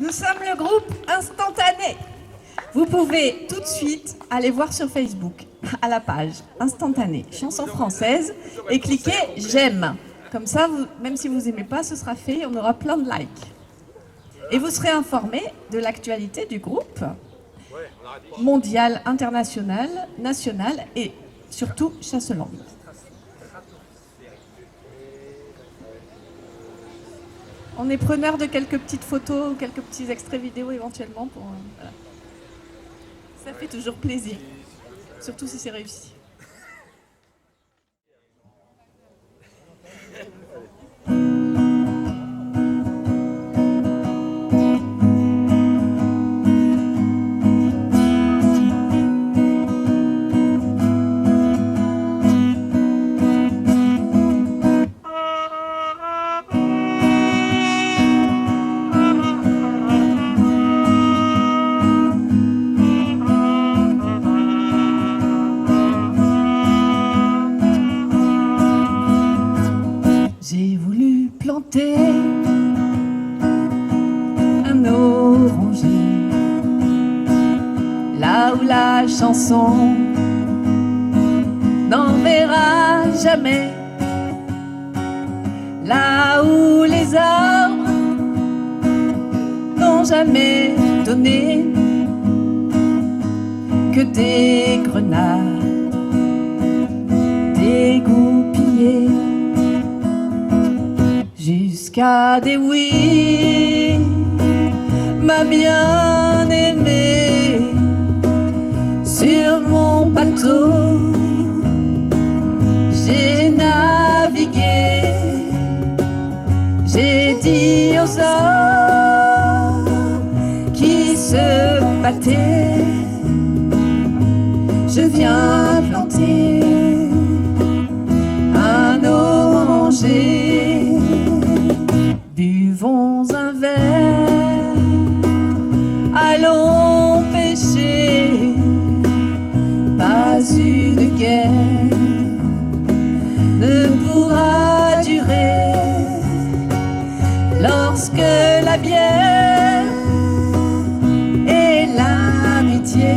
Nous sommes le groupe Instantané. Vous pouvez tout de suite aller voir sur Facebook, à la page Instantané Chanson Française, et cliquer j'aime. Comme ça, même si vous n'aimez pas, ce sera fait, on aura plein de likes. Et vous serez informé de l'actualité du groupe, mondial, international, national et surtout Chasseland. On est preneur de quelques petites photos ou quelques petits extraits vidéo éventuellement. Voilà. Ça fait toujours plaisir, surtout si c'est réussi. J'ai voulu planter un oranger là où la chanson n'enverra jamais, là où les arbres n'ont jamais donné que des grenades dégoupillées. Jusqu'à des oui, ma bien-aimée, sur mon bateau, j'ai navigué, j'ai dit aux hommes qui se battaient, je viens planter un oranger. Buvons un verre, allons pêcher, pas une guerre ne pourra durer lorsque la bière et l'amitié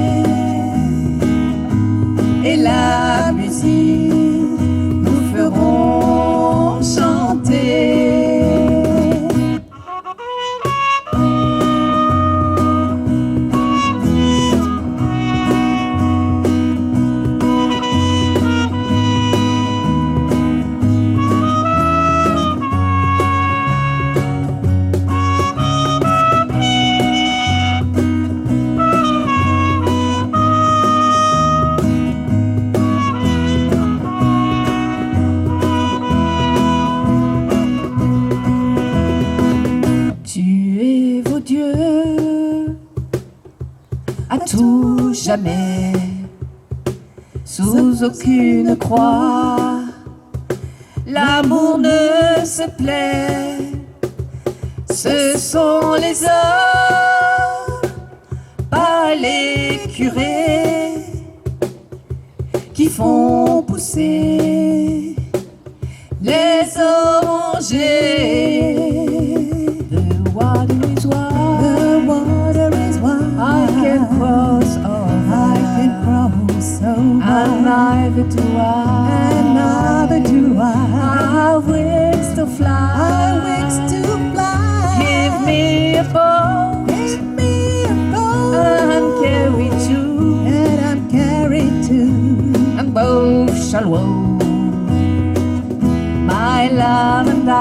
et la musique nous feront chanter. À tout jamais, sous aucune croix, l'amour ne se plaît. Ce sont les hommes, pas les curés, qui font pousser les orangers. The water is wide, the water is wide. I can cross over, I can cross over, and neither do I, and neither do I. Our wings to fly, our wings to fly. Give me a boat, give me a boat, and carry two, and I'm carried two, and both shall row, my love and I.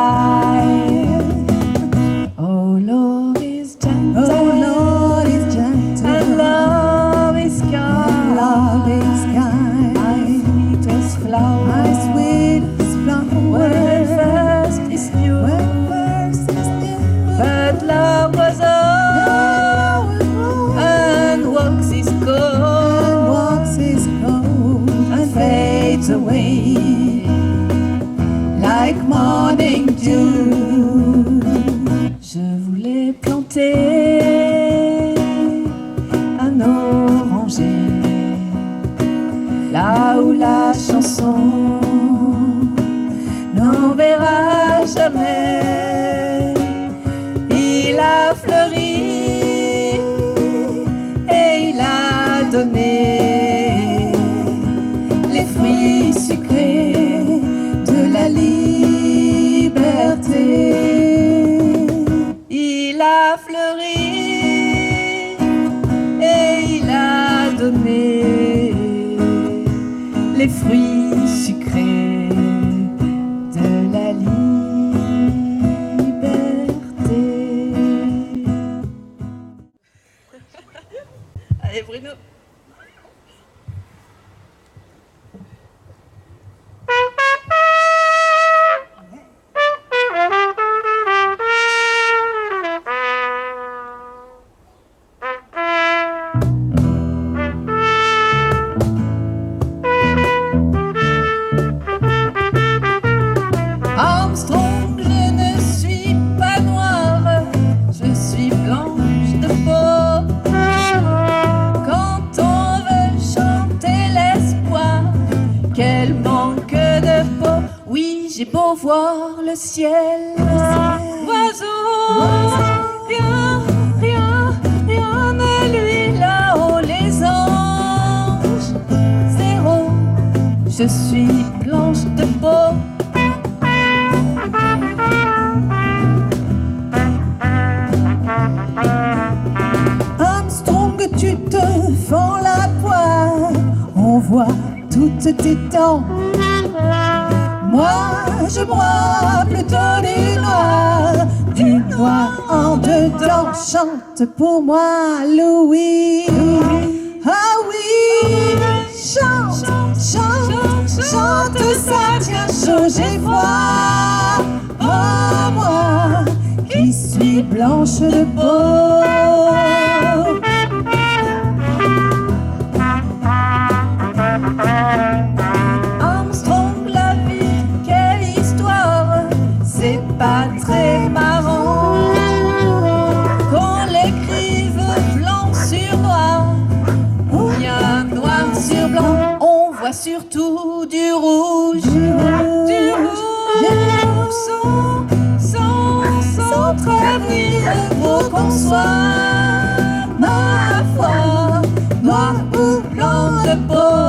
Oh Lord is gentle, oh Lord is gentle, and love is kind, love is kind. My sweetest flower, my sweetest flower, when first is new, when first is new. But love was old, and walks his cold, and fades away like morning dew. Je voulais planter un oranger là où la chanson n'enverra jamais. Il a fleuri les fruits sucrés de la liberté. Allez Bruno. Armstrong, je ne suis pas noire, je suis blanche de peau. Quand on veut chanter l'espoir, quel manque de peau. Oui, j'ai beau voir le ciel, oiseau, rien, rien, rien ne lui là-haut les anges. Zéro, je suis blanche de peau. Armstrong, tu te fends la poire, on voit toutes tes dents. Moi, je bois plutôt du noir en dedans. Chante pour moi, Louis. Ah oui, chante, chante, chante, ça tient chaud, j'ai froid. Oh, moi, qui suis blanche de peau. Armstrong, la vie, quelle histoire, c'est pas très marrant qu'on l'écrive blanc sur noir ou bien noir sur blanc. On voit surtout du rouge, sans traduire pour qu'on soit, ma foi, noir ou blanc de peau.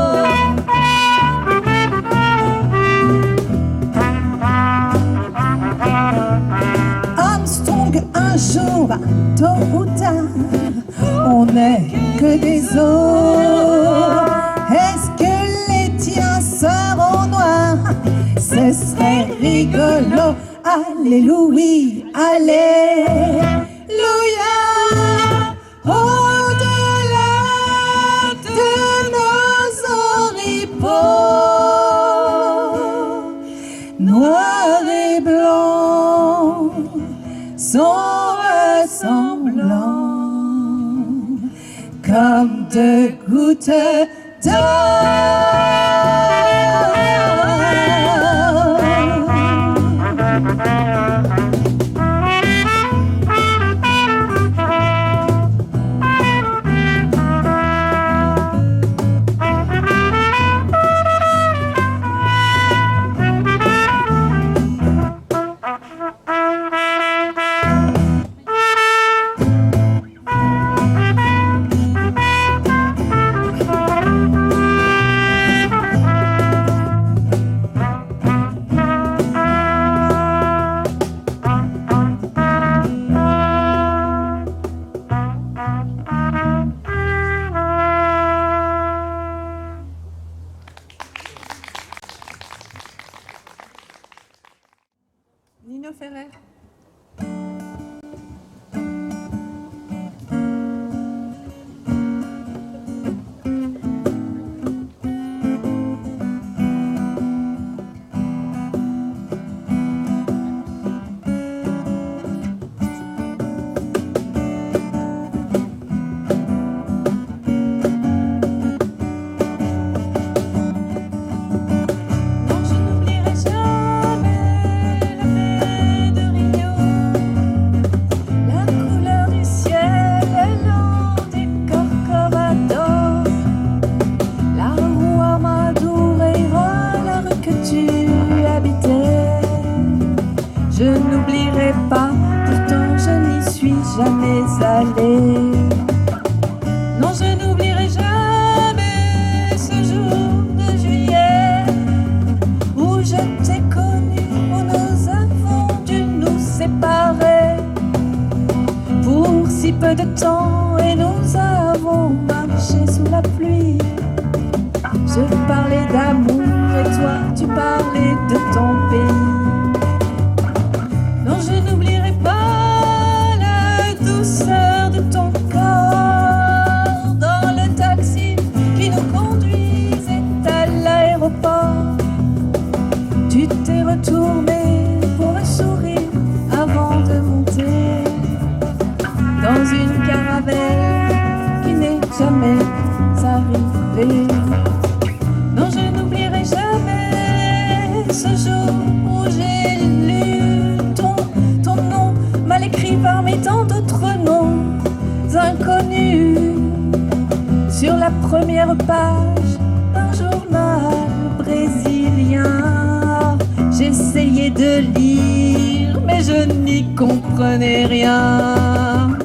Armstrong, un jour, tôt ou tard, on n'est que des os. Est-ce que les tiens seront noirs? Ce serait rigolo. Alléluia, alléluia. Au-delà de nos oripeaux, noir et blanc sont ressemblants comme deux gouttes d'eau. Nino Ferrer. Je n'oublierai pas, pourtant je n'y suis jamais allée. Non, je n'oublierai jamais ce jour de juillet où je t'ai connu, où nous avons dû nous séparer pour si peu de temps et nous avons marché sous la pluie. Je parle parlais d'amour et toi tu parlais de ton pays. Non, je n'oublierai pas la douceur de ton corps dans le taxi qui nous conduisait à l'aéroport. Tu t'es retourné pour un sourire avant de monter dans une caravelle qui n'est jamais arrivée. Non, je n'oublierai jamais ce jour où j'ai lu ton nom mal écrit parmi tant d'autres noms inconnus sur la première page d'un journal brésilien. J'essayais de lire, mais je n'y comprenais rien.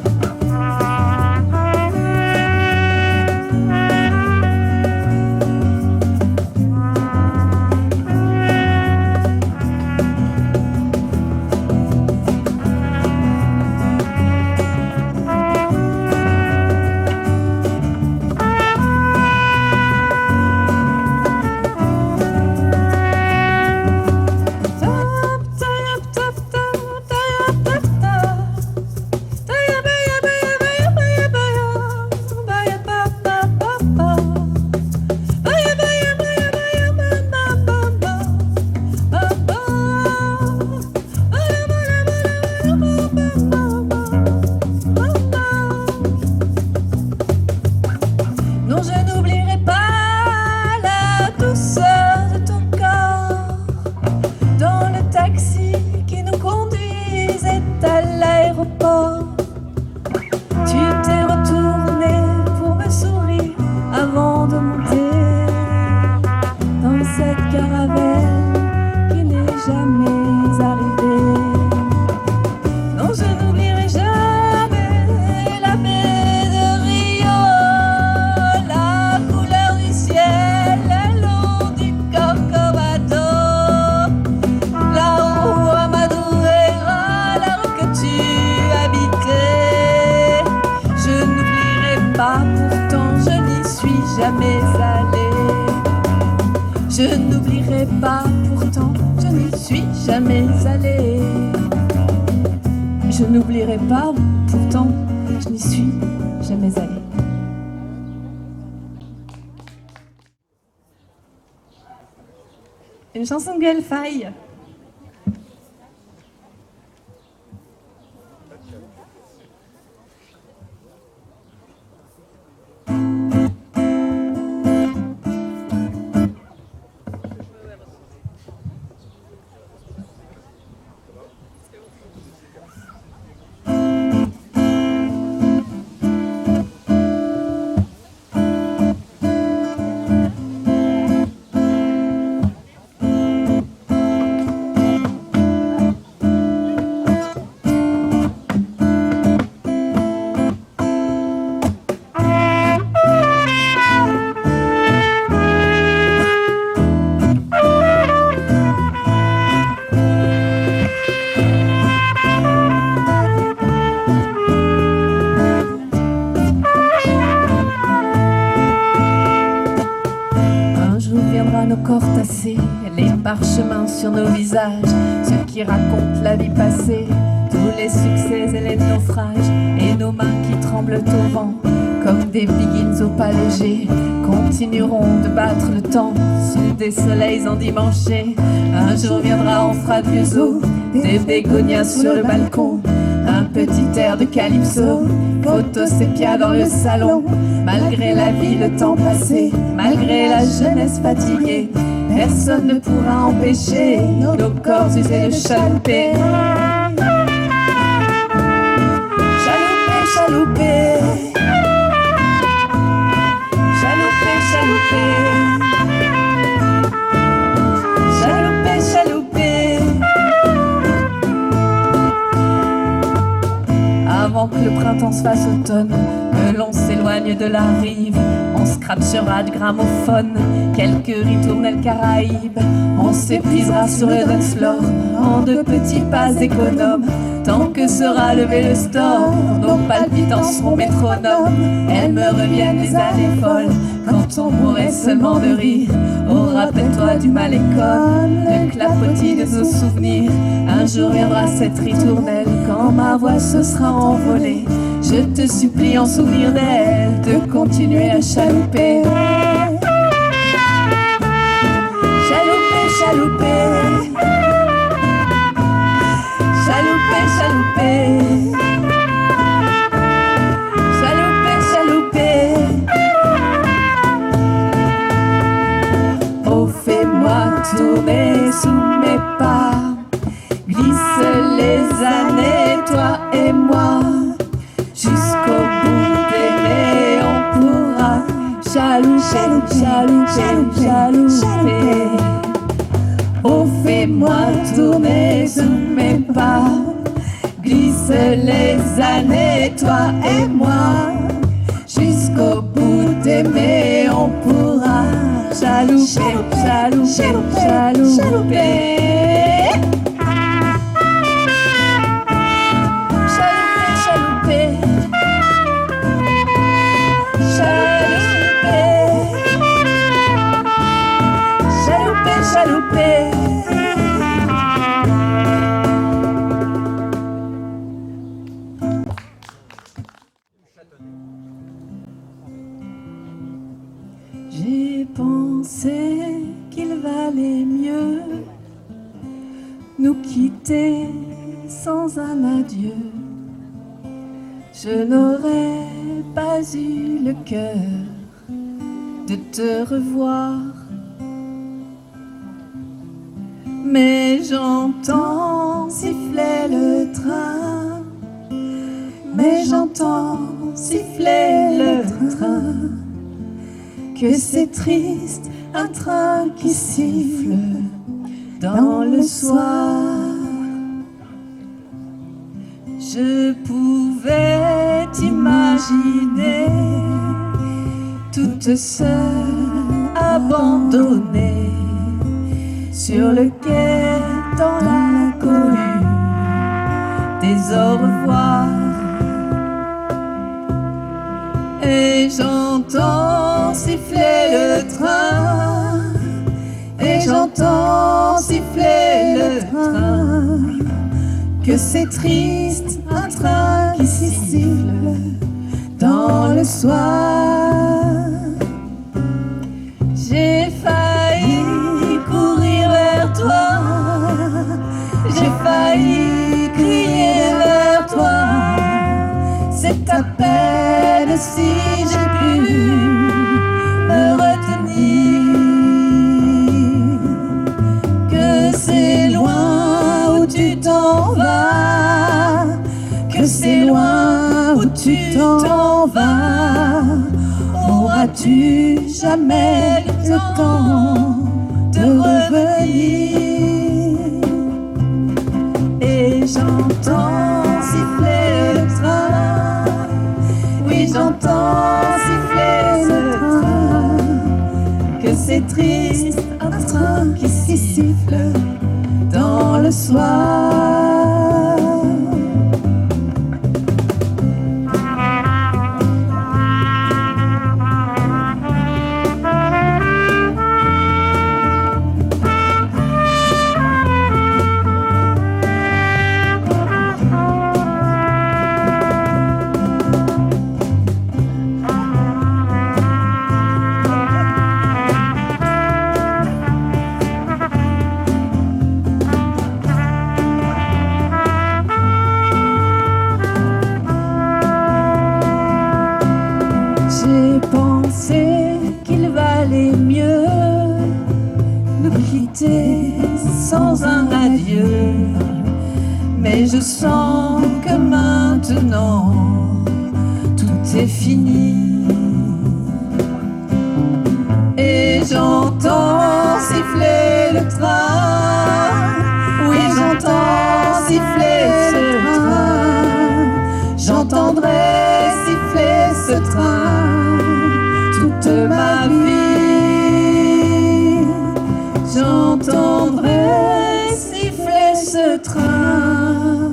Je n'oublierai pas, pourtant je n'y suis jamais allée. Je n'oublierai pas, pourtant je n'y suis jamais allée. Une chanson de Gaël Faye. Nos corps tassés, les parchemins sur nos visages, ceux qui racontent la vie passée, tous les succès et les naufrages, et nos mains qui tremblent au vent, comme des biggins au pas léger, continueront de battre le temps sous des soleils endimanchés. Un jour viendra, on fera de vieux os, des bégonias sur le balcon, un petit air de calypso, photo sépia dans le salon. Malgré la vie, le temps passé, malgré la jeunesse fatiguée, personne ne pourra empêcher nos corps usés de chalouper. Chalouper, chalouper, chalouper, chalouper, chalouper, chalouper. Avant que le printemps se fasse automne, que l'on s'éloigne de la rive, on scratchera de gramophone quelques ritournelles caraïbes. On s'épuisera sur le dance floor en de petits pas économes, Tant que sera levé le store, nos palpitants seront métronomes. Elles me reviennent des années folles, quand on mourrait seulement de rire. Oh, rappelle-toi du malécole, le clapotis de nos souvenirs. Un jour viendra cette ritournelle, quand ma voix se sera envolée. Je te supplie en souvenir d'elle, de continuer à chalouper. Chalouper, chalouper. Chalouper, chalouper. Chalouper, chalouper. Oh, fais-moi tourner sous mes pas. Glisse les années, toi et moi. Jusqu'au bout d'aimer, on pourra chalouper, chalouper, chalouper. Oh, fais-moi tourner sous mes pas. Glisse les années, toi et moi. Jusqu'au bout d'aimer, on pourra chalouper, chalouper, chalouper. Chalouper. J'ai pensé qu'il valait mieux nous quitter sans un adieu. Je n'aurais pas eu le cœur de te revoir. Mais j'entends siffler le train. Mais j'entends siffler le train. Que c'est triste, un train qui siffle dans le soir. Je pouvais t'imaginer toute seule, abandonnée sur le quai dans la cohue des au revoir. Et j'entends siffler le train. Et j'entends siffler le train. Que c'est triste, un train qui siffle dans le soir. J'ai failli courir vers toi. J'ai failli crier vers toi. C'est à peine si j'ai pu me retenir. Que c'est loin où tu t'en vas. Que c'est loin où tu t'en vas. Auras-tu jamais le temps de revenir? Et j'entends siffler le train. Oui, j'entends siffler le train. Que c'est triste, un train qui siffle dans le soir. J'ai pensé qu'il valait mieux nous quitter sans un adieu. Mais je sens que maintenant tout est fini. Et j'entends siffler le train. Oui, j'entends siffler ce train. J'entendrai siffler ce train toute ma vie. J'entendrai siffler ce train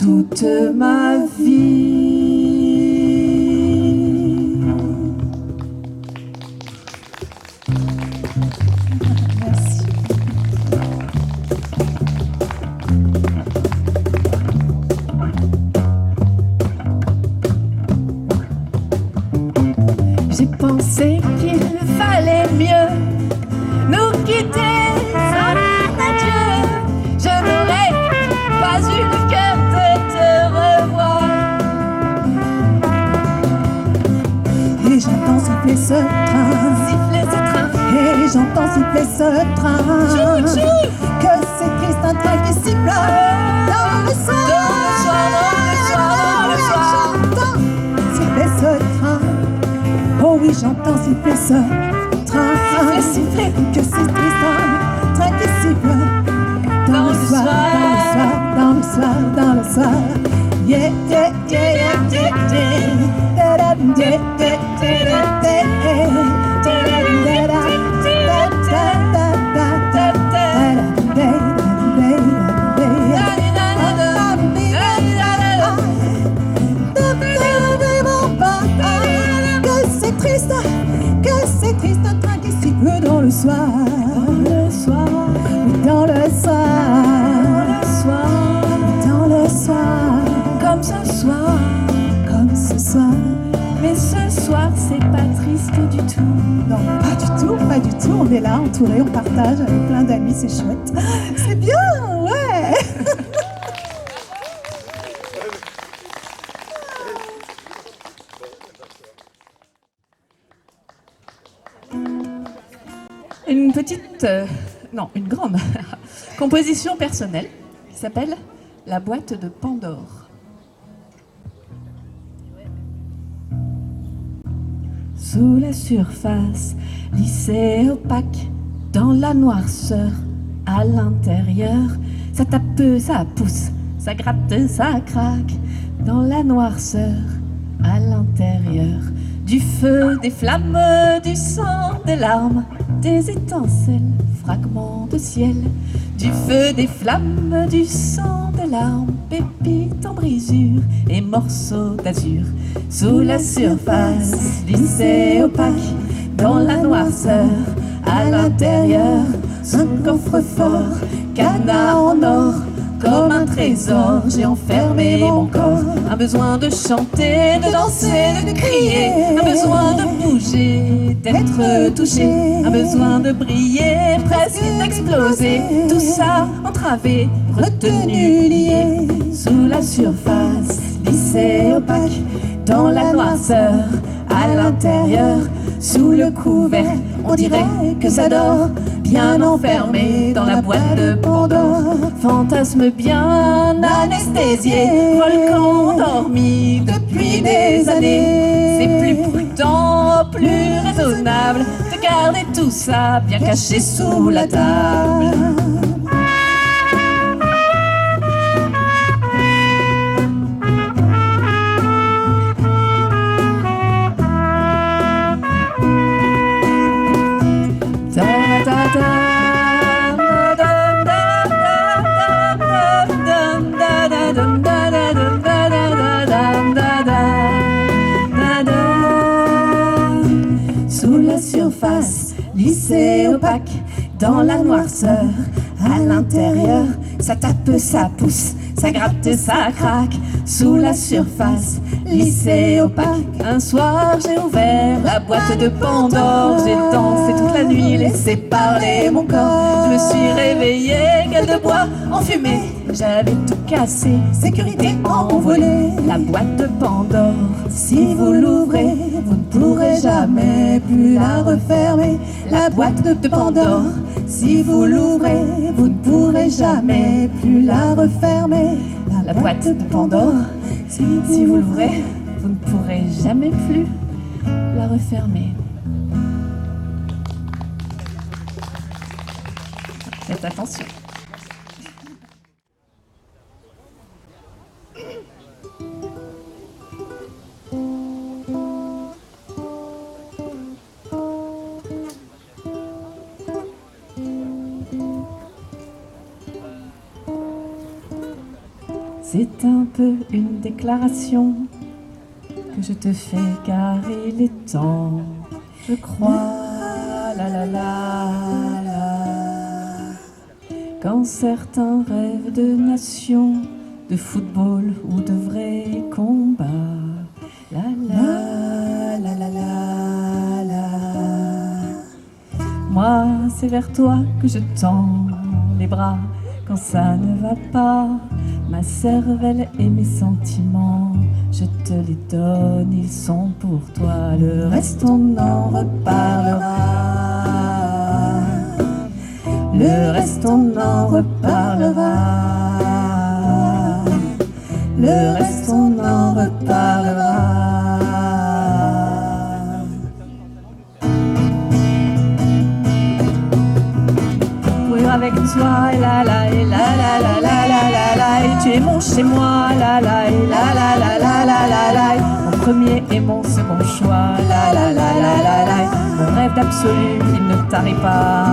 toute ma vie. Merci. J'ai pensé qu'il fallait mieux nous quitter sans adieu. Je n'aurais pas eu le cœur de te revoir. Et j'entends siffler ce train, Siffler ce train, et j'entends siffler ce train. Chou-chou. Que c'est triste un train qui siffle dans le soir. Dans le soir. J'entends siffler ce train. Oh oui, j'entends siffler ce train. Siffler. Que c'est triste un train qui siffle dans le soir, dans le soir, dans le soir. Yeah, yeah, yeah, yeah, yeah, yeah. Da-da, yeah, yeah, yeah, yeah, yeah. Da-da, que c'est triste un train qui siffle dans le soir, dans le soir, dans le soir, Comme ce soir. comme ce soir. Mais ce soir, c'est pas triste du tout. Non, pas du tout, pas du tout. On est là, entourés, on partage avec plein d'amis, c'est chouette. C'est bien, ouais. Une petite, non, une grande composition personnelle qui s'appelle La boîte de Pandore. Sous la surface, lissée opaque, dans la noirceur, à l'intérieur, ça tape, ça pousse, ça gratte, ça craque, dans la noirceur, à l'intérieur, du feu, des flammes, du sang, des larmes, des étincelles, fragments de ciel, du feu, des flammes, du sang, des larmes, pépites en brisure et morceaux d'azur. Sous la surface, lissée opaque, dans la noirceur, à l'intérieur, un coffre-fort, cadenas en or, comme un trésor, j'ai enfermé mon corps. Un besoin de chanter, de danser, de crier, un besoin de bouger, d'être touché, un besoin de briller, presque d'exploser. Tout ça entravé, retenu, lié, sous la surface, lissée opaque, dans la noirceur, à l'intérieur, sous le couvert, on dirait que ça dort, bien enfermé dans la boîte de Pandore. Fantasme bien anesthésié, volcan endormi depuis des années. C'est plus prudent, plus raisonnable de garder tout ça bien caché sous la table. Sous la surface, lissée opaque, dans la noirceur, à l'intérieur, ça tape, ça pousse, ça gratte, ça craque. Sous la surface, lissée opaque, un soir j'ai ouvert la boîte de Pandore. J'ai dansé toute la nuit, laissé parler mon corps. Je me suis réveillée, gueule de bois enfumée, j'avais tout cassé, sécurité envolée. La boîte de Pandore, si vous l'ouvrez, vous ne pourrez jamais plus la refermer. La boîte de Pandore, si vous l'ouvrez, vous ne pourrez jamais plus la refermer. La boîte de Pandore, si vous l'ouvrez, vous ne pourrez jamais plus la refermer. Faites attention. C'est un peu une déclaration que je te fais car il est temps, je crois, la la la la. Quand certains rêvent de nation, de football ou de vrais combats, la la la la la la. Moi, c'est vers toi que je tends les bras quand ça ne va pas. Ma cervelle et mes sentiments, je te les donne, ils sont pour toi. Le reste, on en reparlera. Le reste, on en reparlera. Le reste, on en reparlera. Courir avec toi, la la la la la la la la, et tu es mon chez moi, la la la la la la la la, mon premier et mon second choix, la la la la la la, mon rêve d'absolu, il ne tarit pas.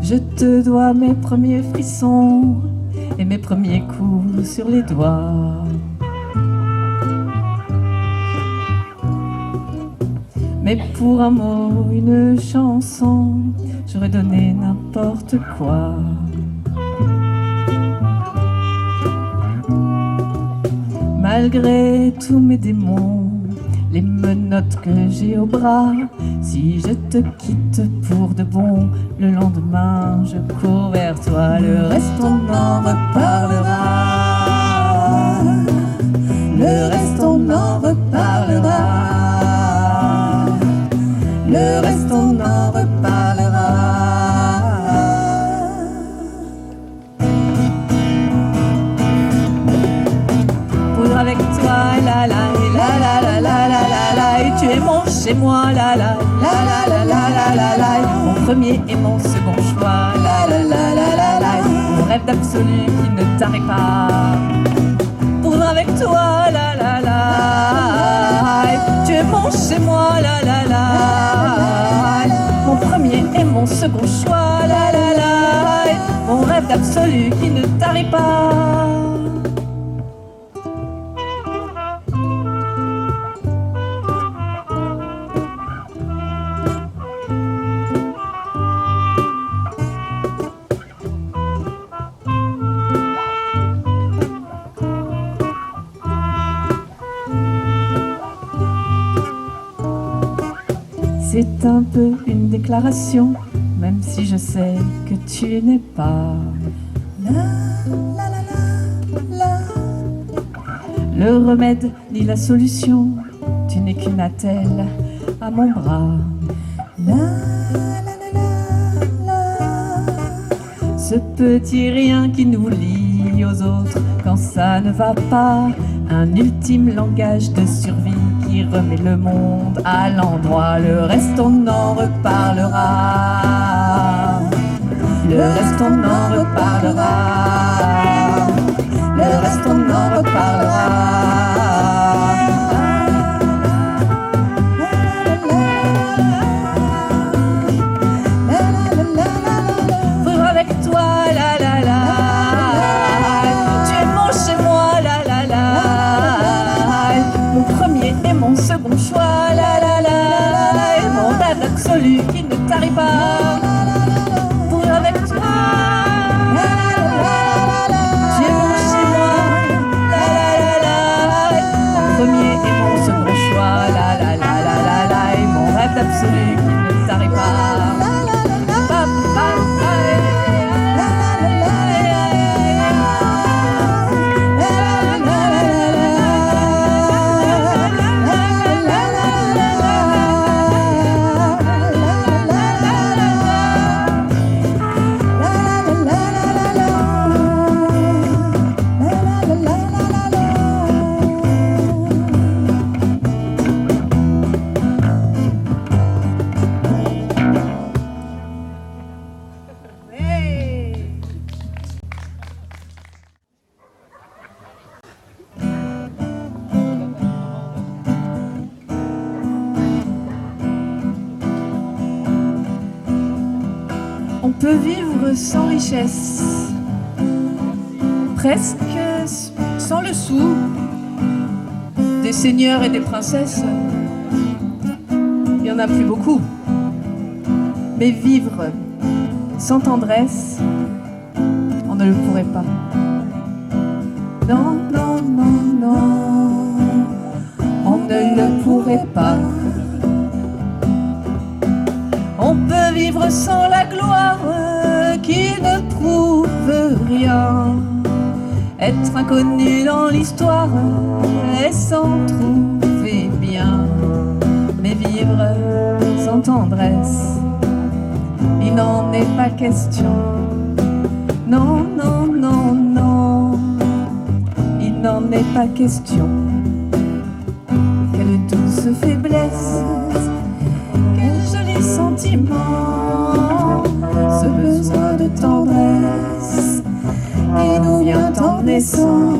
Je te dois mes premiers frissons et mes premiers coups sur les doigts. Mais pour un mot, une chanson, j'aurais donné n'importe quoi. Malgré tous mes démons, les menottes que j'ai au bras, si je te quitte pour de bon, le lendemain je cours vers toi. Le reste, on en reparlera. Le reste, on en reparlera. Le reste, on en reparlera. Pour avec toi, la la la la la la la la, et tu es mon chez moi, la la la la la la la la la, mon premier et mon second choix, la la la la la la, mon rêve d'absolu qui ne tarit pas. Pour avec toi, la la la, tu es mon chez moi, la la la, mon premier et mon second choix, la la la, mon rêve d'absolu qui ne tarit pas. C'est un peu une déclaration, même si je sais que tu n'es pas le remède ni la solution, tu n'es qu'une attelle à mon bras. Ce petit rien qui nous lie aux autres quand ça ne va pas, un ultime langage de survie qui remet le monde à l'endroit. Le reste, on en reparlera. Le reste, on en reparlera. Le reste, on en reparlera. Vivre avec toi, la la la. Tu es mon chez moi, la la la. Mon premier et mon second choix, la la la. Et mon rêve absolu qui ne tarit pas. Pour avec toi, tu es mon chez moi, la la la la. peut vivre sans richesse, presque sans le sou, des seigneurs et des princesses. Il n'y en a plus beaucoup. Mais vivre sans tendresse, on ne le pourrait pas. Non, non, non, non, on ne le pourrait pas. On peut vivre sans la gloire qui ne prouve rien, être inconnu dans l'histoire et s'en trouver bien. Mais vivre sans tendresse, il n'en est pas question. Non, non, non, non, il n'en est pas question. Quelle douce faiblesse, quel joli sentiment, ce besoin de tendresse qui nous vient en naissant.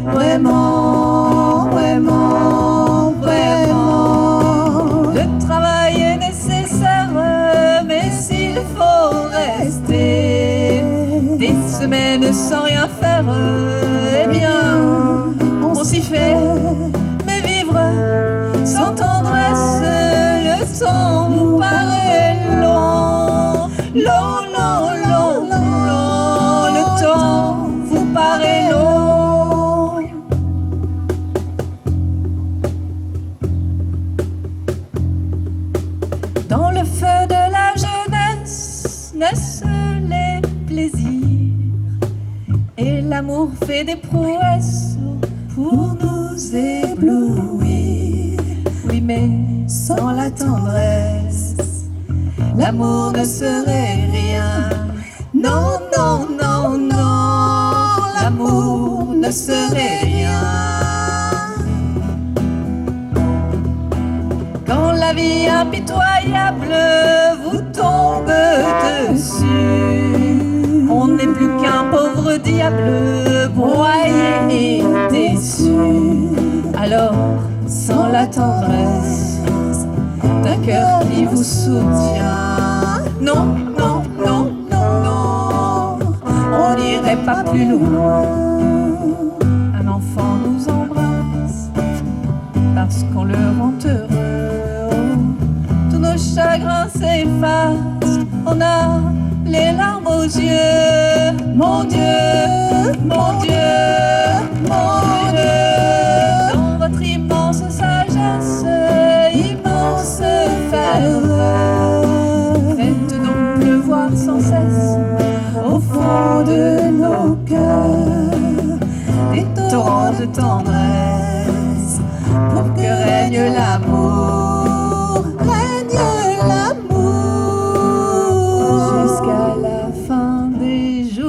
Vraiment, vraiment, vraiment. Le travail est nécessaire, mais s'il faut rester des semaines sans rien faire, eh bien, on s'y fait. Mais vivre sans tendresse, le temps nous paraît long, long, long, long, long. Le temps vous paraît long. Dans le feu de la jeunesse naissent les plaisirs, et l'amour fait des prouesses pour nous éblouir. Oui, mais sans la tendresse, l'amour ne serait rien. Non, non, non, non, l'amour ne serait rien. Quand la vie impitoyable vous tombe dessus, on n'est plus qu'un pauvre diable broyé et déçu. Alors, sans la tendresse d'un cœur qui vous soutient, non, non, non, non, non, on n'irait pas plus loin. Un enfant nous embrasse parce qu'on le rend heureux. Tous nos chagrins s'effacent, on a les larmes aux yeux. Mon Dieu, mon Dieu, mon Dieu, dans votre immense sagesse, immense ferveur, faites donc pleuvoir sans cesse au fond de nos cœurs des torrents de tendresse pour que règne l'amour, règne l'amour jusqu'à la fin des jours.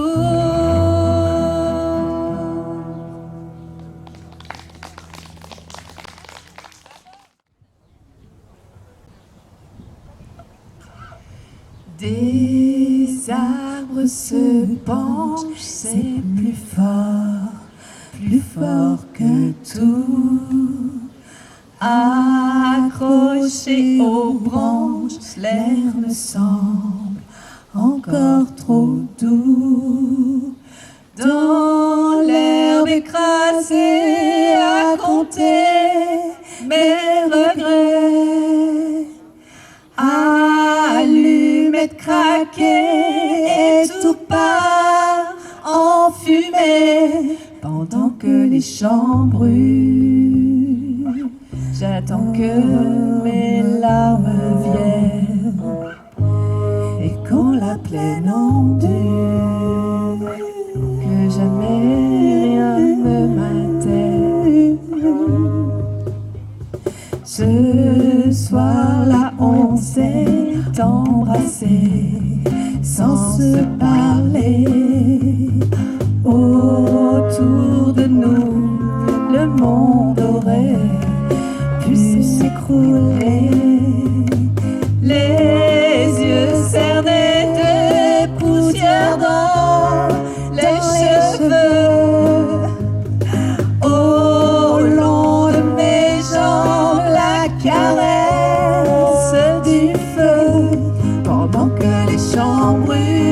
Des arbres se penchent, c'est plus fort que tout. Accroché aux branches, l'air me semble encore trop doux. Dans l'herbe écrasée à compter mes regrets, allumettes craquées et tout part en fumée pendant que les champs brûlent. J'attends que mes larmes viennent et quand la plaine ondule, que jamais rien ne m'atteigne. Ce soir-là, on s'est embrassés sans se parler. Autour de nous, le monde aurait pu s'écrouler. Les yeux cernés de poussière dans les cheveux. Au long de mes jambes, la caresse du feu pendant que les champs brûlent.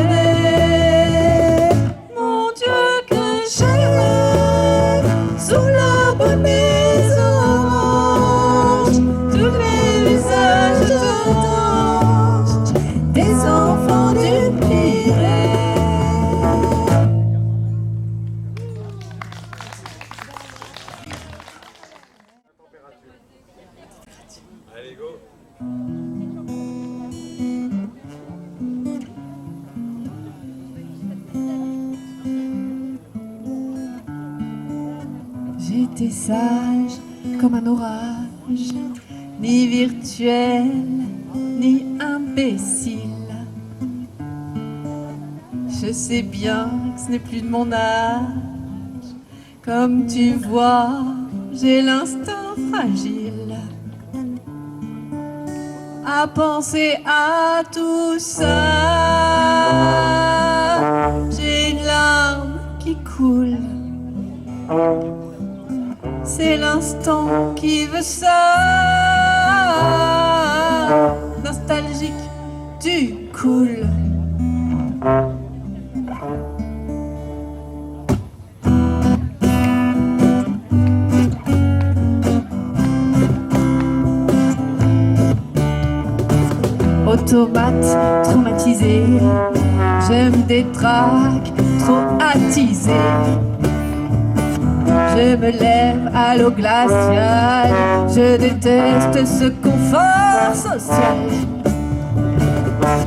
été sage comme un orage, ni virtuel, ni imbécile. Je sais bien que ce n'est plus de mon âge. Comme tu vois, j'ai l'instinct fragile à penser à tout ça. J'ai une larme qui coule, c'est l'instant qui veut ça. Nostalgique du cool. Automate traumatisé, je me détraque, trop attisé. Je me lève à l'eau glaciale, je déteste ce confort social.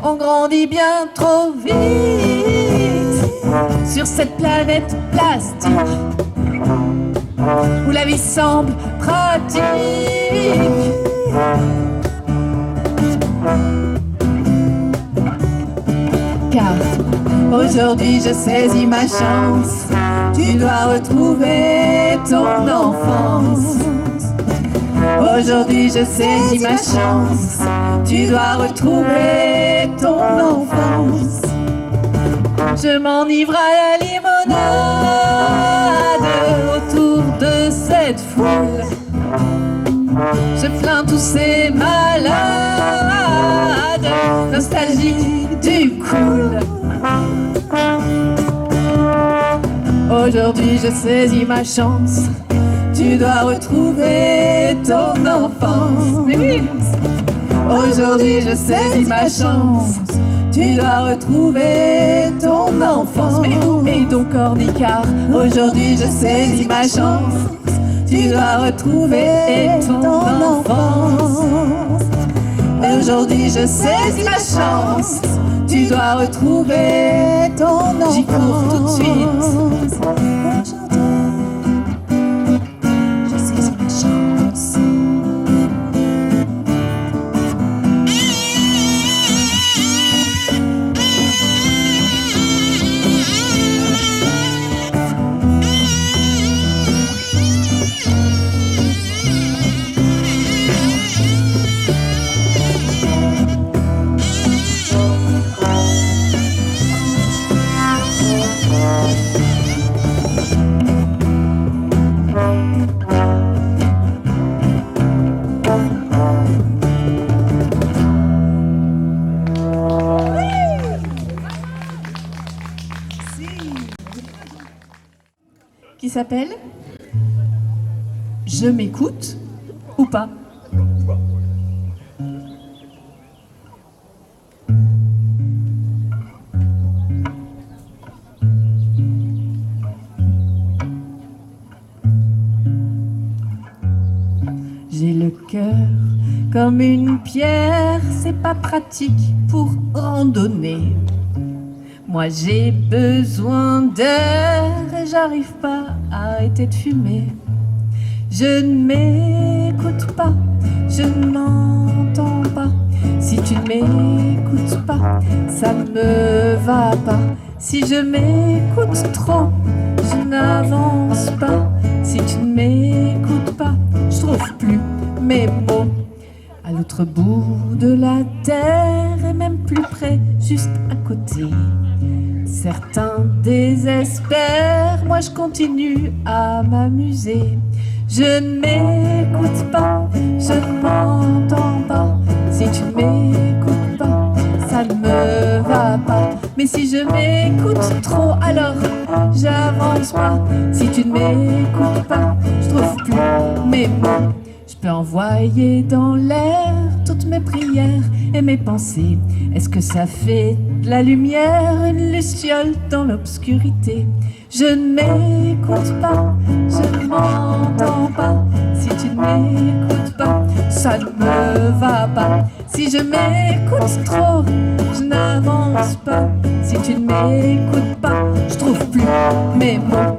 On grandit bien trop vite sur cette planète plastique où la vie semble pratique. Car aujourd'hui je saisis ma chance. Tu dois retrouver ton enfance. Aujourd'hui je saisis ma chance. Tu dois retrouver ton enfance. Je m'enivre à la limonade autour de cette foule. Je plains tous ces malades nostalgiques du cool. Aujourd'hui je saisis ma chance. Tu dois retrouver ton enfance. Mais oui. Aujourd'hui je saisis ma chance. Tu dois retrouver ton enfance. Mais où est ton cornicard? Aujourd'hui je saisis ma chance. Tu dois retrouver ton enfance. Aujourd'hui je saisis ma chance. Tu dois retrouver ton enfance. J'y cours tout de suite. Aujourd'hui je saisis ma chance. Qui s'appelle Je m'écoute ou pas. J'ai le cœur comme une pierre, c'est pas pratique pour randonner. Moi j'ai besoin d'air et j'arrive pas à arrêter de fumer. Je ne m'écoute pas, je ne m'entends pas. Si tu ne m'écoutes pas, ça me va pas. Si je m'écoute trop, je n'avance pas. Si tu ne m'écoutes pas, je trouve plus mes mots. À l'autre bout de la terre et même plus près, juste à côté. Certains désespèrent, moi je continue à m'amuser. Je ne m'écoute pas, je ne m'entends pas. Si tu ne m'écoutes pas, ça ne me va pas. Mais si je m'écoute trop, alors j'avance pas. Si tu ne m'écoutes pas, je trouve plus mes mots. Je peux envoyer dans l'air toutes mes prières et mes pensées. Est-ce que ça fait de la lumière, une luciole dans l'obscurité? Je ne m'écoute pas, je ne m'entends pas. Si tu ne m'écoutes pas, ça ne me va pas. Si je m'écoute trop, je n'avance pas. Si tu ne m'écoutes pas, je trouve plus mes mots.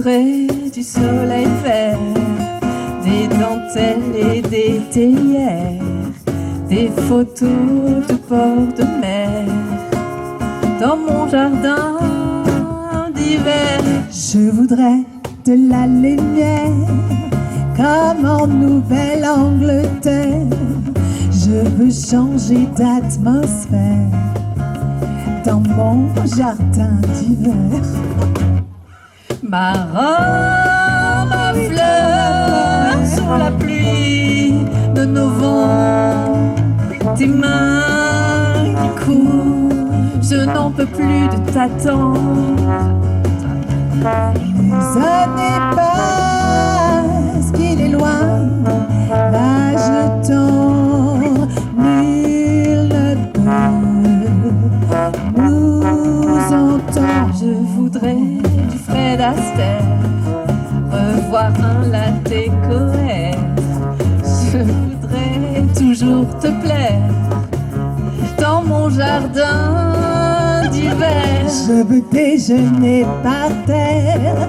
voudrais du soleil vert, des dentelles et des théières, des photos de bord de mer, dans mon jardin d'hiver. Je voudrais de la lumière, comme en Nouvelle-Angleterre. Je veux changer d'atmosphère dans mon jardin d'hiver. Ma robe à fleurs sous la pluie de novembre, tes mains qui courent, je n'en peux plus de t'attendre. Les années passent, qu'il est loin, l'âge tend, nul ne peut nous entendre. Je voudrais du Fred Astaire, revoir un latte cohère. Je voudrais toujours te plaire dans mon jardin d'hiver. Je veux déjeuner par terre,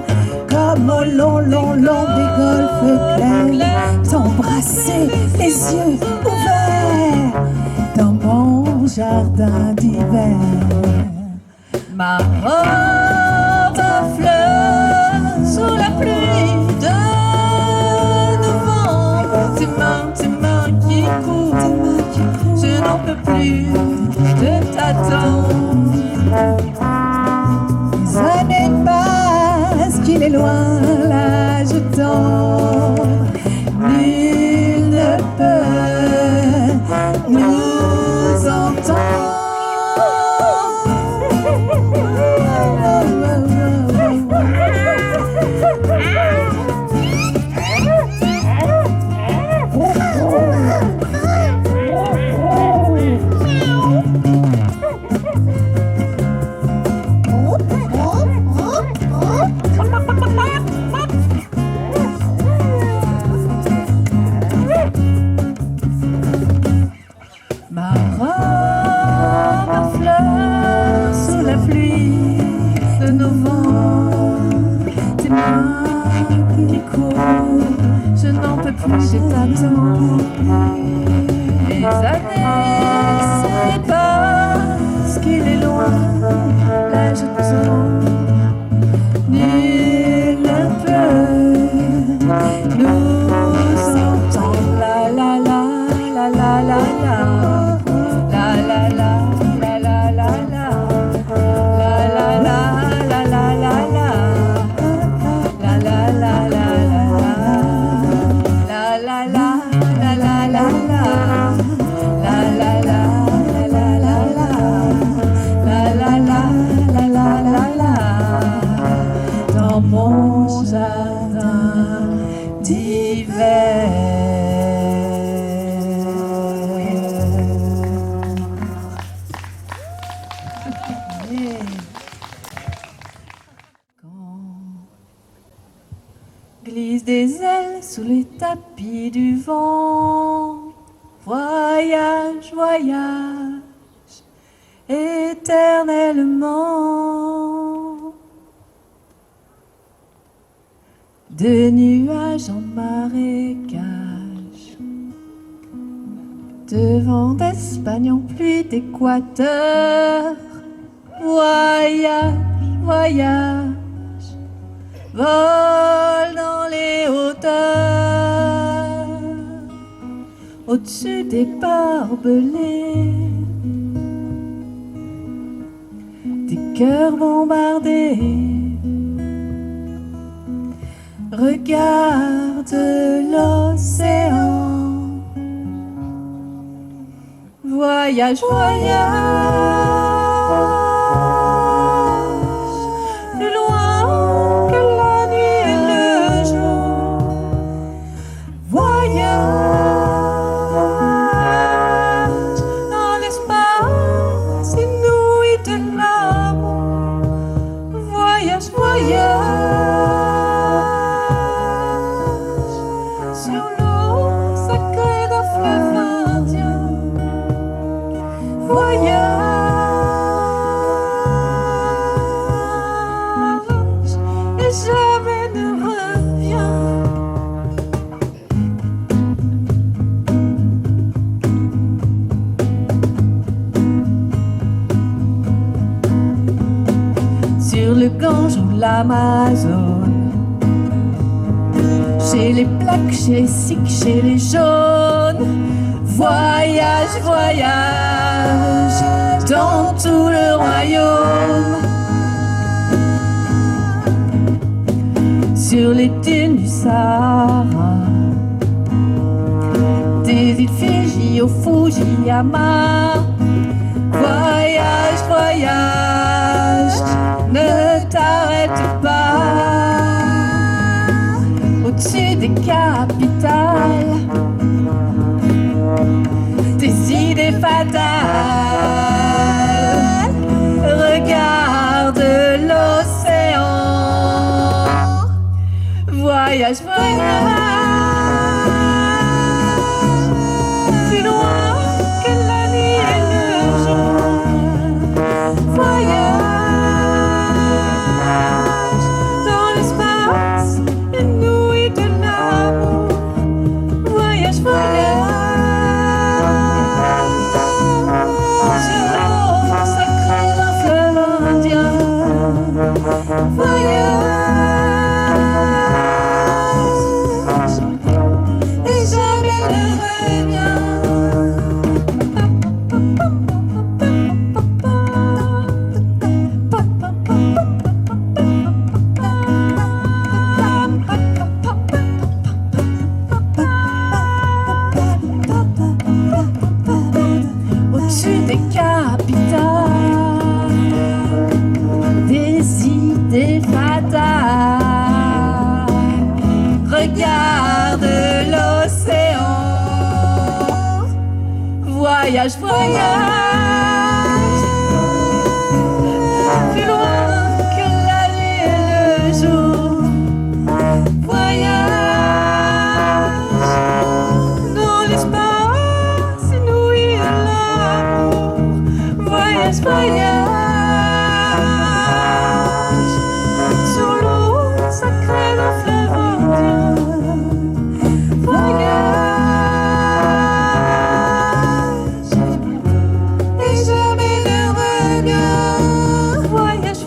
comme au long des golfes clairs, t'embrasser les yeux ouverts dans mon jardin d'hiver. Ma robe à fleurs sous la pluie de novembre, tes mains qui courent, je n'en peux plus de t'attendre. Les années passent, qu'il est loin, l'âge tend, nul ne peut nous entendre. Ma robe à fleurs sous la pluie de novembre, tes mains qui courent, je n'en peux plus, je t'attends. Les années s'épassent, qu'il est loin, là je t'entends. Nul ne peut nous entendre. La la la la la la la. La la la la la la la. La la la la la la la. La la la la la la. La la la la la la la. La la la la la la la. La la la la la la la. Dans mon jardin d'hiver. Glisse des ailes sous les tapis du vent. Voyage, voyage, éternellement. De nuages en marécage, de vent d'Espagne en pluie d'Équateur. Voyage, voyage, vole dans les hauteurs, au-dessus des barbelés, des cœurs bombardés. Regarde l'océan. Voyage, voyage, plus loin que la nuit et le jour. Voyage dans l'espace inouï de l'amour. Voyage, voyage sur l'eau sacrée d'un fleuve indien. Voyage. sur le Gange ou l'Amazone, chez les Blacks, chez les Sikhs, chez les jaunes. Voyage, voyage dans tout le royaume, sur les dunes du Sahara, des îles Fidji au Fujiyama. Voyage, voyage, ne t'arrête pas. Au-dessus des capitales, des idées fatales. Regarde l'océan. Voyage, voyage, plus loin que la nuit et le jour. Voyage dans l'espace inouï de l'amour. Voyage, voyage sur l'eau sacrée d'un fleuve indien. Voyage et jamais ne reviens. Au-dessus des capitales, des idées fatales. Regarde l'océan. Voyage, voyage, plus loin que la nuit et le jour. Voyage dans l'espace inouï de l'amour. Voyage, voyage sur l'eau sacrée d'un fleuve indien. Voyage et jamais ne reviens. Voyage,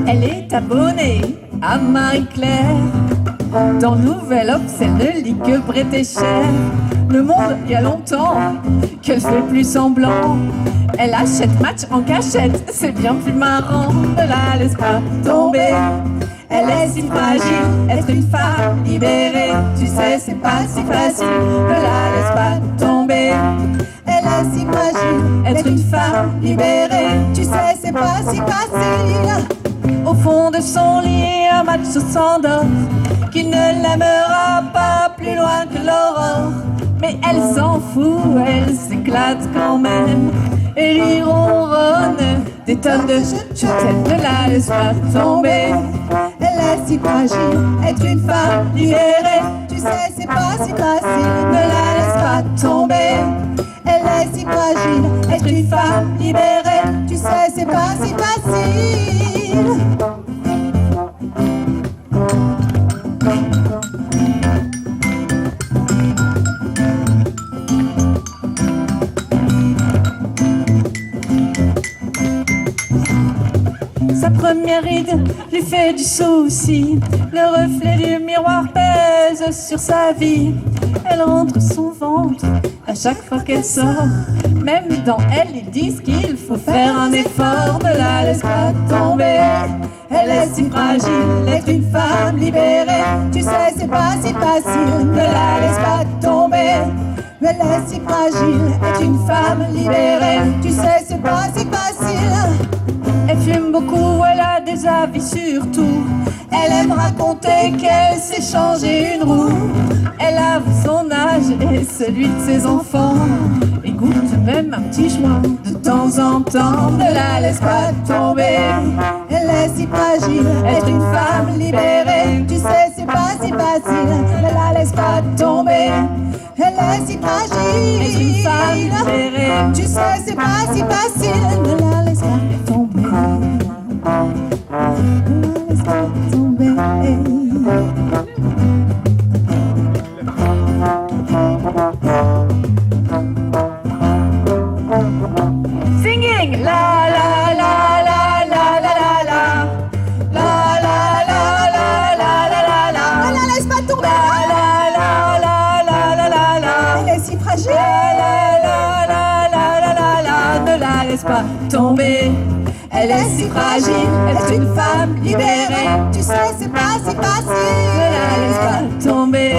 Elle est abonnée à Marie-Claire. Dans Nouvel Obs, elle ne lit que Prêter cher. Le Monde, il y a longtemps qu'elle fait plus semblant. Elle achète Match en cachette, c'est bien plus marrant. Ne la laisse pas tomber, elle est si fragile. Être une femme libérée, tu sais, c'est pas si facile. Ne la laisse pas tomber, elle est si fragile. Être une femme libérée, tu sais, c'est pas si facile. Au fond de son lit, un match s'endort, qui ne l'aimera pas plus loin que l'aurore. Mais elle s'en fout, elle s'éclate quand même, et lui ronronne des tonnes de je t'aime. Ne la laisse pas tomber, elle est si fragile. Être une femme libérée, tu sais, c'est pas si facile. Ne la laisse pas tomber, elle est si fragile. Être une femme libérée, tu sais, c'est pas si facile. Sa première ride lui fait du souci. Le reflet du miroir pèse sur sa vie. Elle rentre son ventre à chaque fois qu'elle sort. Même dans elle, ils disent qu'il faut faire un effort. Ne la laisse pas tomber. Elle est si fragile, être une femme libérée. Tu sais, c'est pas si facile. Ne la laisse pas tomber. Elle est si fragile, être une femme libérée. Tu sais, c'est pas si facile. Elle fume beaucoup, elle a des avis sur tout. Elle aime raconter qu'elle s'est changé une roue. Elle avoue son âge et celui de ses enfants. Et goûte même un petit joint de temps en temps. Ne la laisse pas tomber. Elle est si fragile, être une femme libérée. Tu sais, c'est pas si facile. Ne la laisse pas tomber. Elle est si fragile, être une femme libérée. Tu sais, c'est pas si facile. Ne la laisse pas tomber. Ne la laisse pas tomber. Singing la la la la la la la la la la la la la la la. Ne la laisse pas tomber. La la la la la la la. Elle est si fragile. La la la la la la la. Ne la laisse pas tomber. Elle est si fragile, être une femme libérée. Tu sais, c'est pas si facile. Ne la laisse pas tomber.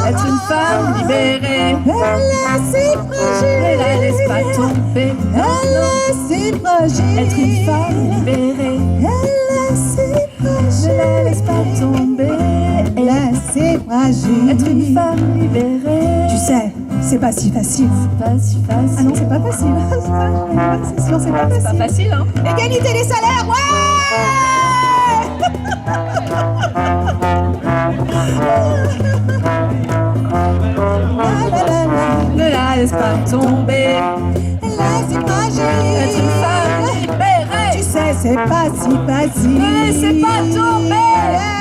Être une femme libérée. Elle est si fragile. Ne la laisse pas tomber. Elle est si fragile. Être une femme libérée. Elle est si fragile. Ne la laisse pas tomber. Elle est si fragile. Être une femme libérée. Tu sais, c'est pas si facile. C'est pas si facile. Ah non, c'est pas facile. C'est sûr, c'est pas facile. C'est pas facile, hein. Égalité des salaires, ouais. Ne la laisse pas tomber. Elle est si fragile. Être une femme libérée. Tu sais, c'est pas si facile. Ne laissez pas tomber.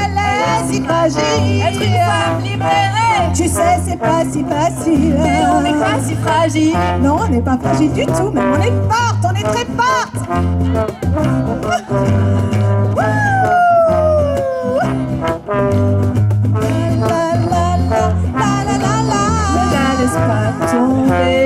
Elle est si fragile. Être une femme libérée. Tu sais, c'est pas si facile. Mais on n'est pas si fragile. Non, on n'est pas fragile du tout, mais on est forte, on est très forte. La la la la la la la. Ne la laisse pas tomber.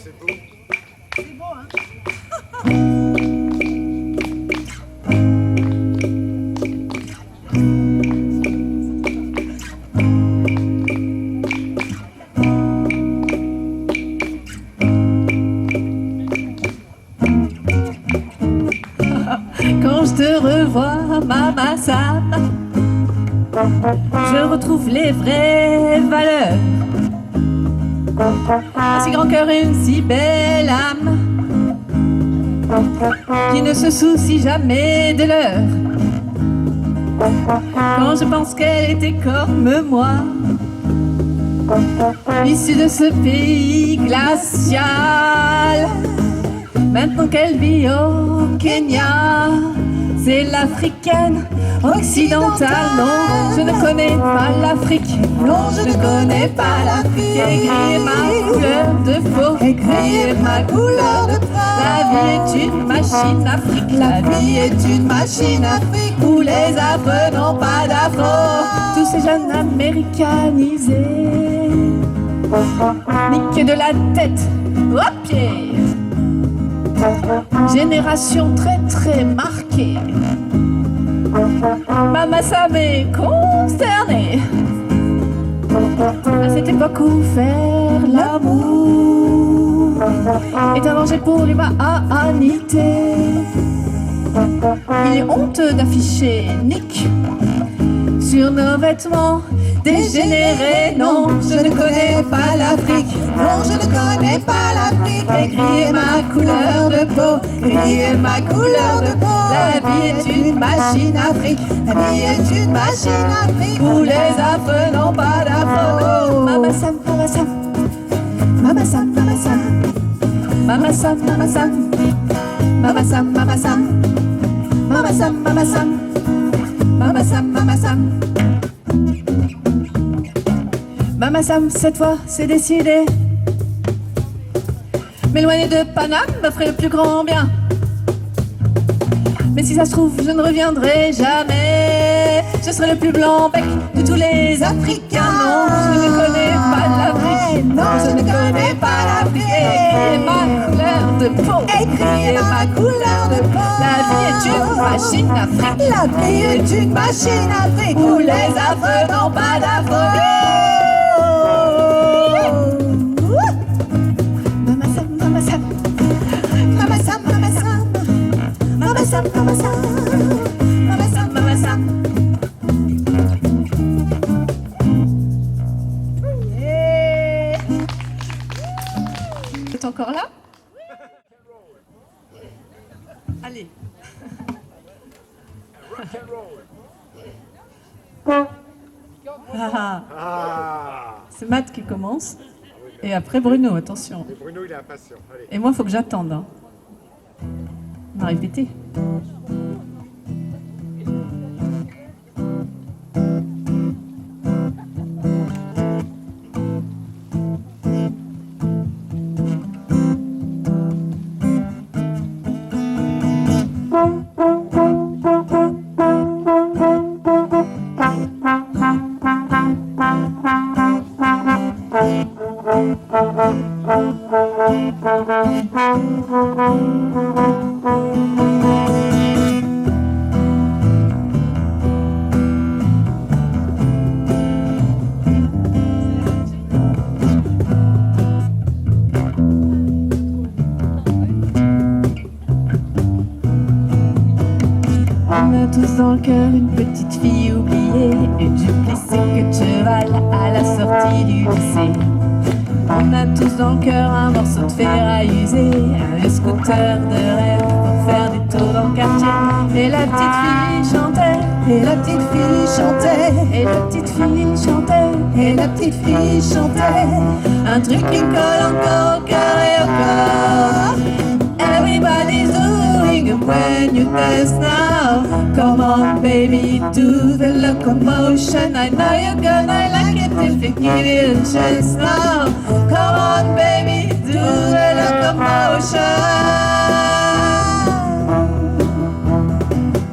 C'est beau. C'est beau, hein? Quand je te revois, Mama Sam, je retrouve les vraies valeurs. Un si grand cœur et une si belle âme qui ne se soucie jamais de l'heure. Quand je pense qu'elle était comme moi, issue de ce pays glacial, maintenant qu'elle vit au Kenya, c'est l'africaine occidentale. Non, je ne connais pas l'Afrique. Non, je ne connais pas l'Afrique. Aigrie est ma couleur de peau. Aigrie est ma couleur de peau. La vie est une machine Afrique. La vie est une machine Afrique Où les Affreux n'ont pas d'afro. Tous ces jeunes américanisés, niqués de la tête aux pieds. Génération très très marquée. Mama Sam est consternée. À cette époque où faire l'amour est un danger pour l'humanité. Il est honteux d'afficher Nick sur nos vêtements dégénérés. Non, je ne connais pas l'Afrique. Non, je ne connais pas l'Afrique. Aigrie est ma couleur de peau. crier ma couleur de peau. La vie est une machine à fric. La vie est une machine à fric. Où les affreux n'ont pas d'afro. Mama Sam, Mama Sam. Mama Sam, Mama Sam. Mama Sam, Mama Sam. Mama Sam, Mama Sam. Mama Sam, Mama Sam. Mama Sam, Mama Sam. Mama Sam, cette fois, c'est décidé. M'éloigner de Paname me ferait le plus grand bien. Mais si ça se trouve, je ne reviendrai jamais. Je serai le plus blanc bec de tous les Africains. Non, je ne connais pas l'Afrique. Non, je ne connais pas l'Afrique. Et ma couleur de peau. Écrivez ma couleur de peau. La vie est une machine à fric. La vie est une machine à fric. Où les affreux n'ont pas d'afro. Mama Sam, Mama Sam. Mama Sam, Mama Sam. Mama Sam, Mama Sam. Mama Sam, Mama Sam. Vous êtes encore là? Allez. Ah, Ah. c'est Matt qui commence. Et après Bruno, attention. Et Bruno, il est impatient. Allez. Et moi, il faut que j'attende. Hein. On va répéter. On a tous dans le cœur une petite fille oubliée, une jupe plissée que cheval à la sortie du lycée. On a tous dans le cœur un morceau de ferraille usé, un vieux scooter de rêve pour faire des tours dans le quartier. Et la petite fille chantait, Et la petite fille chantait. et la petite fille chantait, Et la petite fille chantait. un truc qui colle encore au cœur et au corps. Everybody's doing it when you dance now. Come on, baby, do the locomotion. I know you're gonna like it if you give it a chance now. Come on, baby, do the locomotion.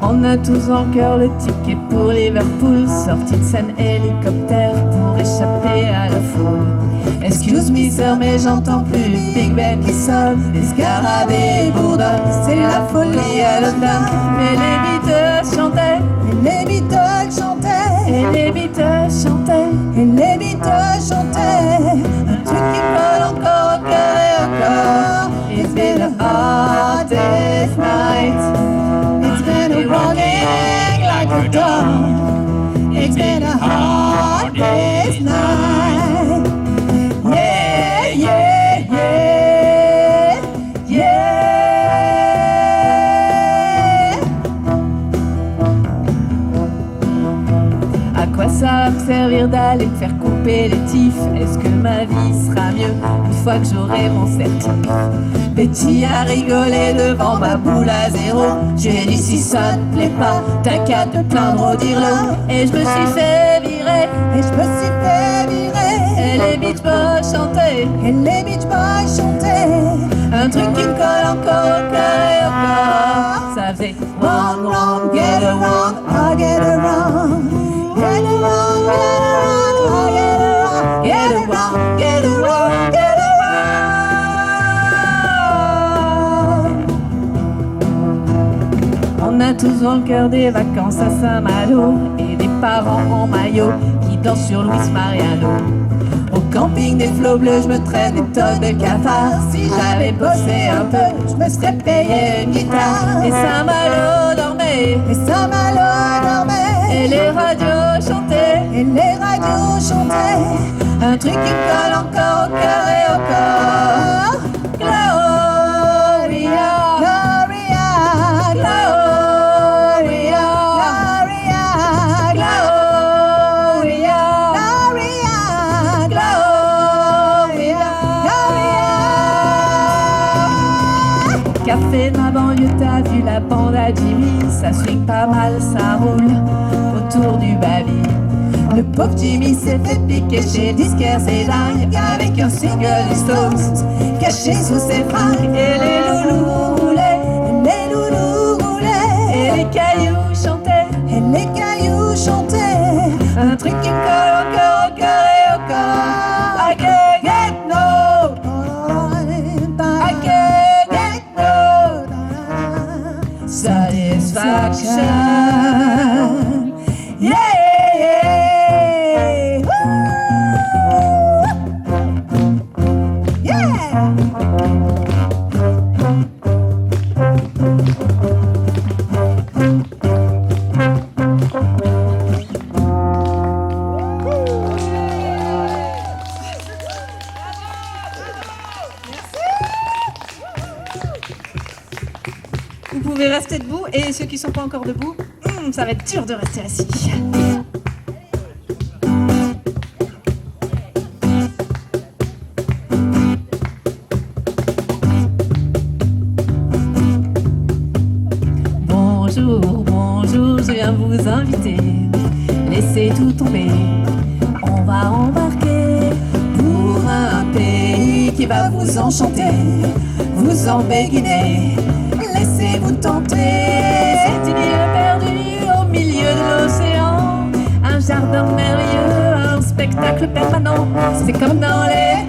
On a tous en cœur le ticket pour Liverpool, sortie de scène hélicoptère pour échapper à la foule. Excuse me sir, mais j'entends plus le Big Ben qui sonne, les scarabées bourdonnent, c'est la folie à l'automne. Mais les Beatles chantaient, Et les Beatles chantaient. et les Beatles chantaient, Et les Beatles chantaient. un truc qui colle encore au cœur et au corps. It's been a hardest night, It's been a rocking like a dog. It's been a hard day's night. Yeah, yeah, yeah, yeah. À quoi ça va me servir d'aller me faire couper les tifs? Est-ce que ma vie sera mieux une fois que j'aurai mon certif? Betty a rigolé devant ma boule à zéro. J'ai dit si ça ne plaît pas, t'as qu'à te plaindre au dire-le. Et je me suis fait virer, Et je me suis fait virer. et les Beach Boys chantaient. Et les Beach Boys chantaient. Un truc qui me colle encore au cœur et au corps. Ça faisait Wrong, wrong, get around, I get around. Get around, get around, I get around. Get around, get around, get around. On a tous dans le cœur des vacances à Saint-Malo et des parents en maillot qui dansent sur Luis Mariano. Au camping des flots bleus, je me traîne des tonnes de cafards. Si j'avais bossé un peu, je me serais payé une guitare. Et Saint-Malo dormait, Et Saint-Malo dormait. et les radios chantaient. Et les radios chantaient. Un truc qui colle encore au cœur et au corps. Gloria, Gloria, café de ma banlieue, t'as vu la bande à Jimmy? Ça swing pas mal, ça roule autour du baby. Le pauvre Jimmy s'est fait piquer chez disquaire, c'est dingue, avec un single des Stones caché sous ses fringues. Et les loulous roulaient, Les loulous roulaient, et les cailloux chantaient, et les cailloux chantaient. un truc qui me colle au cœur et au corps. I can't get no, I can't get no satisfaction. Yeah, Woo! Yeah! vous pouvez rester debout et ceux qui ne sont pas encore debout, ça va être dur de rester assis. Bonjour, bonjour, je viens vous inviter. Laissez tout tomber, on va embarquer pour un pays qui va vous enchanter, vous embéguiner. Laissez-vous tenter. C'est une île perdue au milieu de l'océan, un jardin merveilleux, un spectacle permanent. C'est comme dans les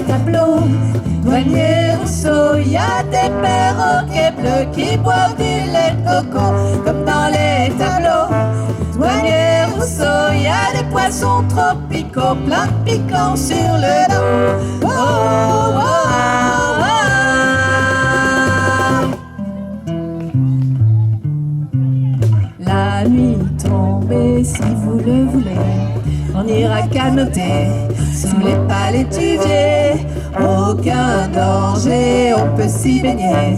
tableaux. Douanier Rousseau, y a des perroquets bleus qui boivent du lait de coco. Comme dans les tableaux. Douanier Rousseau, y a des poissons tropicaux, plein de piquants sur le dos. Oh, oh, oh, oh. La nuit tombée, si vous le voulez, on ira canoter sous les palétuviers. Aucun danger, on peut s'y baigner.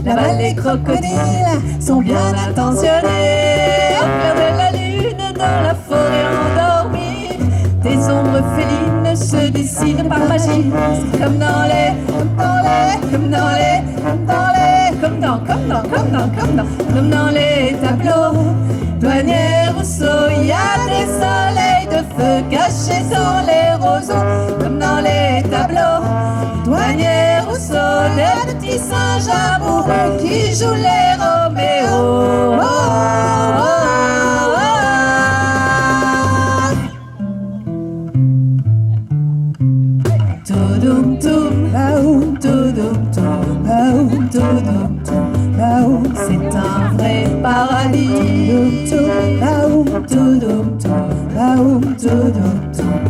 Là-bas les crocodiles sont bien intentionnés. Au clair de la lune, dans la forêt endormie, des ombres félines se dessinent par magie. C'est comme dans les tableaux. Douanier Rousseau, y a des soleils de feu cachés sur les roseaux. Comme dans les tableaux. Douanier Rousseau, des petits singes amoureux qui jouent les Roméo. Oh, oh, oh, oh. Toudoum toum, baoum, toudoum toum, baoum, toudoum toum, baoum. C'est un vrai paradis. Toudoum toum, baoum, toudoum toum, baoum, toudoum toum.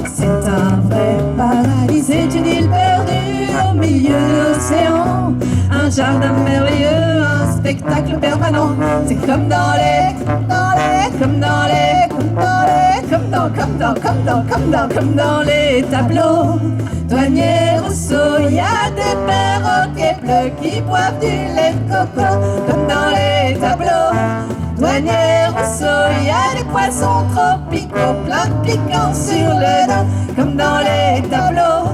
C'est un vrai paradis. C'est une île perdue au milieu de l'océan, un jardin merveilleux, un spectacle permanent. C'est comme dans les tableaux. Douanier Rousseau, y a des perroquets bleus qui boivent du lait de coco. Comme dans les tableaux. Douanier Rousseau, y a des poissons tropicaux, plein de piquants sur le dos. Comme dans les tableaux.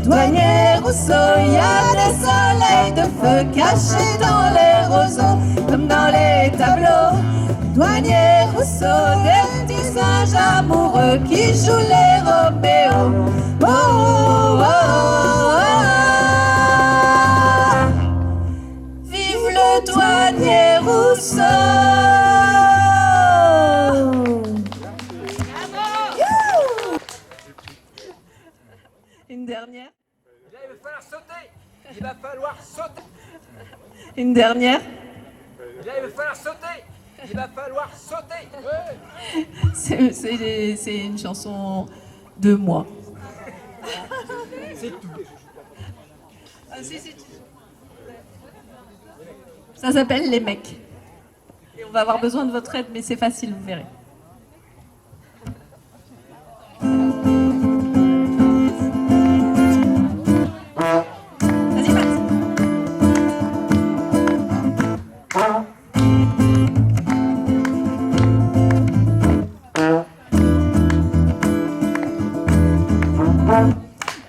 Douanier Rousseau, y a des soleils de feu cachés dans les roseaux. Comme dans les tableaux. Douanier Rousseau, des petits singes amoureux qui jouent les Roméo. Oh, oh, oh, oh. Vive le douanier Rousseau. Une dernière. Là, il va falloir sauter. Il va falloir sauter. Une dernière. Là, il va falloir sauter. Il va falloir sauter. C'est une chanson de moi. C'est tout. Ah, si. Ça s'appelle Les Mecs. Et on va avoir besoin de votre aide, mais c'est facile, vous verrez. Vas-y, Max.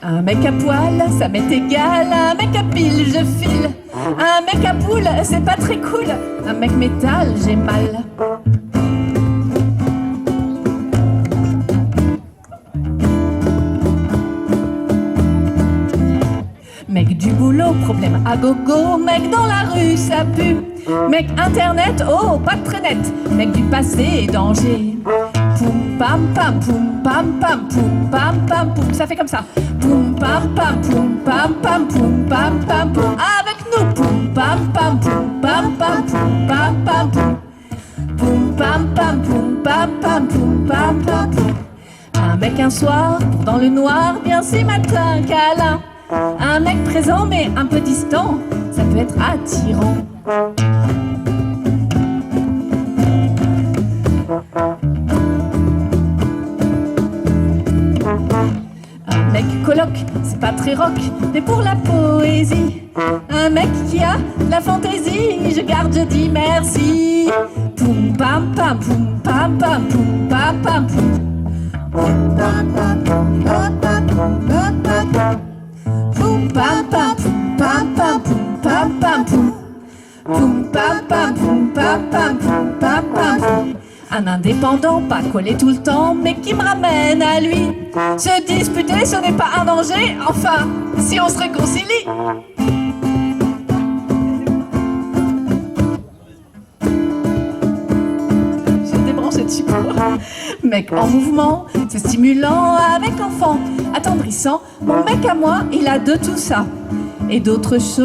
Un mec à poil, ça m'est égal. Un mec à pile, je file. Un mec à poule, c'est pas très cool. Un mec métal, j'ai mal. Mec du boulot, problème à gogo. Mec dans la rue, ça pue. Mec internet, oh, pas très net. Mec du passé, danger. Poum pam pam, poum pam pam, poum pam pam, poum. Ça fait comme ça. Poum pam pam, poum pam pam, poum pam pam, poum. Avec nous, poum pam pam, poum pam pam, poum pam pam, poum. Poum pam pam, poum pam pam, poum pam pam, poum. Un mec un soir, dans le noir, bien ces matins, câlin. Un mec présent mais un peu distant, ça peut être attirant. Un mec coloc, c'est pas très rock, mais pour la poésie. Un mec qui a la fantaisie, je garde, je dis merci. Poum pam pam, poum pam pam, poum pam pam, poum. Poum pam pam, poum pam pam, poum pam pam. Poum pam pam, poum pam pam, poum pam pam, poum. Poum pam pam, poum pam pam, poum pam pam, poum. Un indépendant, pas collé tout le temps, mais qui me ramène à lui. Se disputer, ce n'est pas un danger, enfin, si on se réconcilie. J'ai débranché dessus pour voir. Mec en mouvement, c'est stimulant avec enfant, attendrissant. Mon mec à moi, il a de tout ça et d'autres choses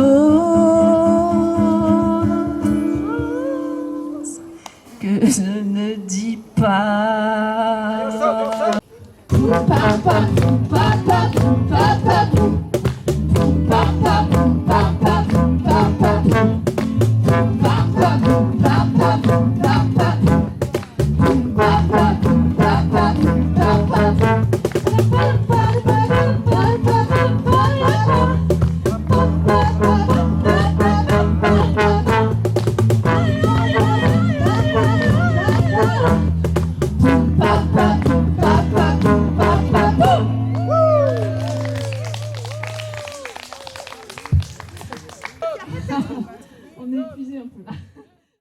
que je ne dis pas.